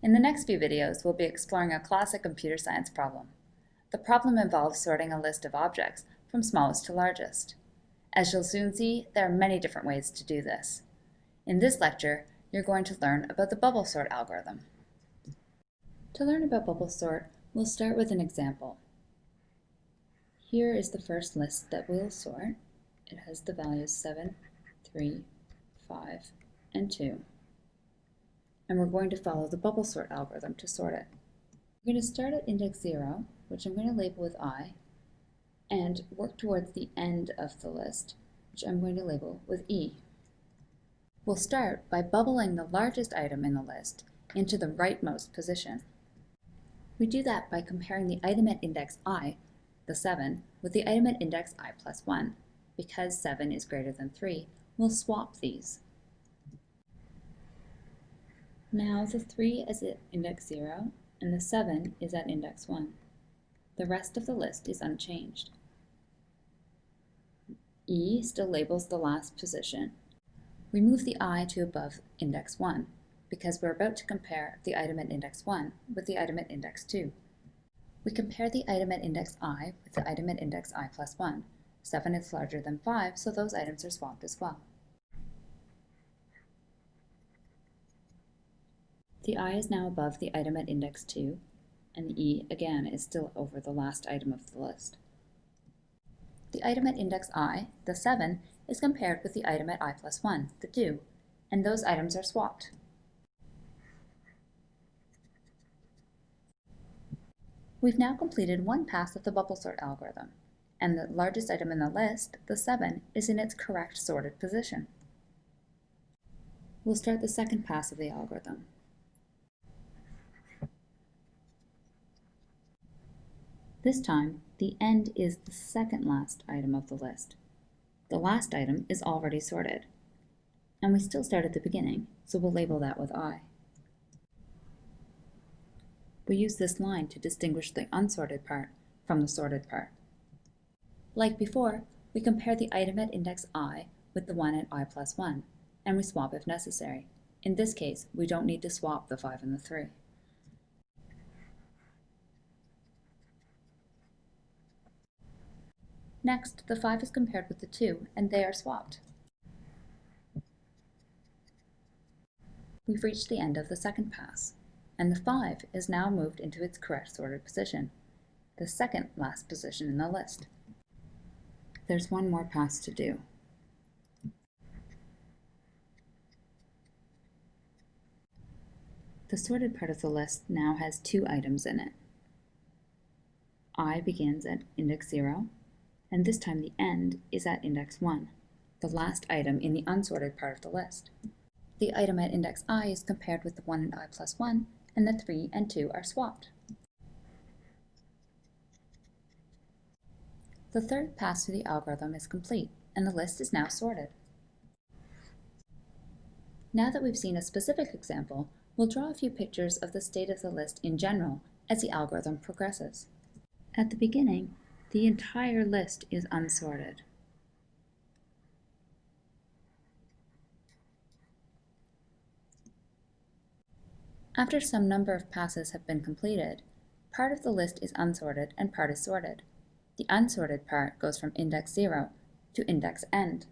In the next few videos, we'll be exploring a classic computer science problem. The problem involves sorting a list of objects from smallest to largest. As you'll soon see, there are many different ways to do this. In this lecture, you're going to learn about the bubble sort algorithm. To learn about bubble sort, we'll start with an example. Here is the first list that we'll sort. It has the values 7, 3, 5, and 2. And we're going to follow the bubble sort algorithm to sort it. We're going to start at index 0, which I'm going to label with I, and work towards the end of the list, which I'm going to label with E. We'll start by bubbling the largest item in the list into the rightmost position. We do that by comparing the item at index I, the 7, with the item at index I plus 1. Because 7 is greater than 3, we'll swap these. Now the 3 is at index 0, and the 7 is at index 1. The rest of the list is unchanged. E still labels the last position. We move the I to above index 1, because we're about to compare the item at index 1 with the item at index 2. We compare the item at index I with the item at index I plus 1. 7 is larger than 5, so those items are swapped as well. The I is now above the item at index 2, and the E, again, is still over the last item of the list. The item at index I, the 7, is compared with the item at I plus 1, the 2, and those items are swapped. We've now completed one pass of the bubble sort algorithm, and the largest item in the list, the 7, is in its correct sorted position. We'll start the second pass of the algorithm. This time, the end is the second last item of the list. The last item is already sorted. And we still start at the beginning, so we'll label that with I. We use this line to distinguish the unsorted part from the sorted part. Like before, we compare the item at index I with the one at I plus 1, and we swap if necessary. In this case, we don't need to swap the 5 and the 3. Next, the 5 is compared with the 2, and they are swapped. We've reached the end of the second pass, and the 5 is now moved into its correct sorted position, the second last position in the list. There's one more pass to do. The sorted part of the list now has 2 items in it. I begins at index 0, and this time the end is at index 1, the last item in the unsorted part of the list. The item at index I is compared with the 1 at I plus 1, and the 3 and 2 are swapped. The third pass through the algorithm is complete, and the list is now sorted. Now that we've seen a specific example, we'll draw a few pictures of the state of the list in general as the algorithm progresses. At the beginning, the entire list is unsorted. After some number of passes have been completed, part of the list is unsorted and part is sorted. The unsorted part goes from index 0 to index end.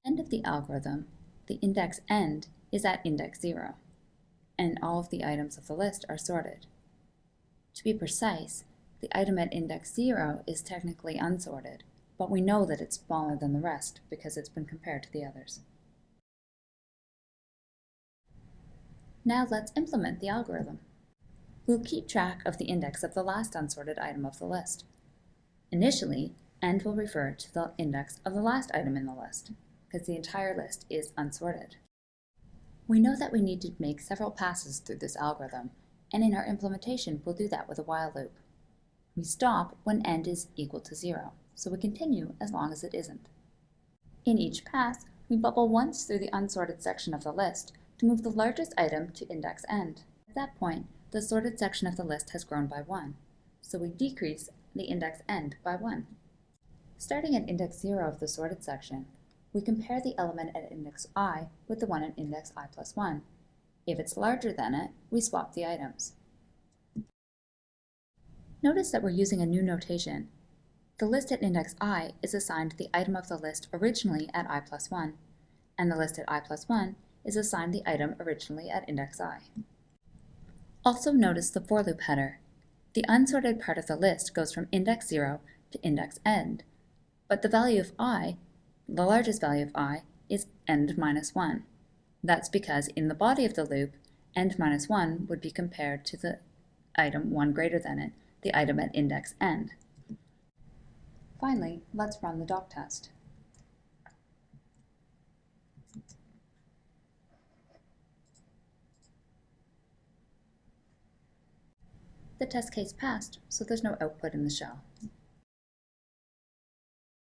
End of the algorithm, the index end is at index 0, and all of the items of the list are sorted. To be precise, the item at index 0 is technically unsorted, but we know that it's smaller than the rest because it's been compared to the others. Now let's implement the algorithm. We'll keep track of the index of the last unsorted item of the list. Initially, end will refer to the index of the last item in the list, because the entire list is unsorted. We know that we need to make several passes through this algorithm, and in our implementation we'll do that with a while loop. We stop when end is equal to 0, so we continue as long as it isn't. In each pass, we bubble once through the unsorted section of the list to move the largest item to index end. At that point, the sorted section of the list has grown by 1, so we decrease the index end by 1. Starting at index 0 of the sorted section, we compare the element at index I with the one at index I plus 1. If it's larger than it, we swap the items. Notice that we're using a new notation. The list at index I is assigned the item of the list originally at I plus 1, and the list at I plus 1 is assigned the item originally at index I. Also notice the for loop header. The unsorted part of the list goes from index 0 to index end, but the value of I, the largest value of I, is end minus 1. That's because in the body of the loop, end minus 1 would be compared to the item 1 greater than it, the item at index end. Finally, let's run the doc test. The test case passed, so there's no output in the shell.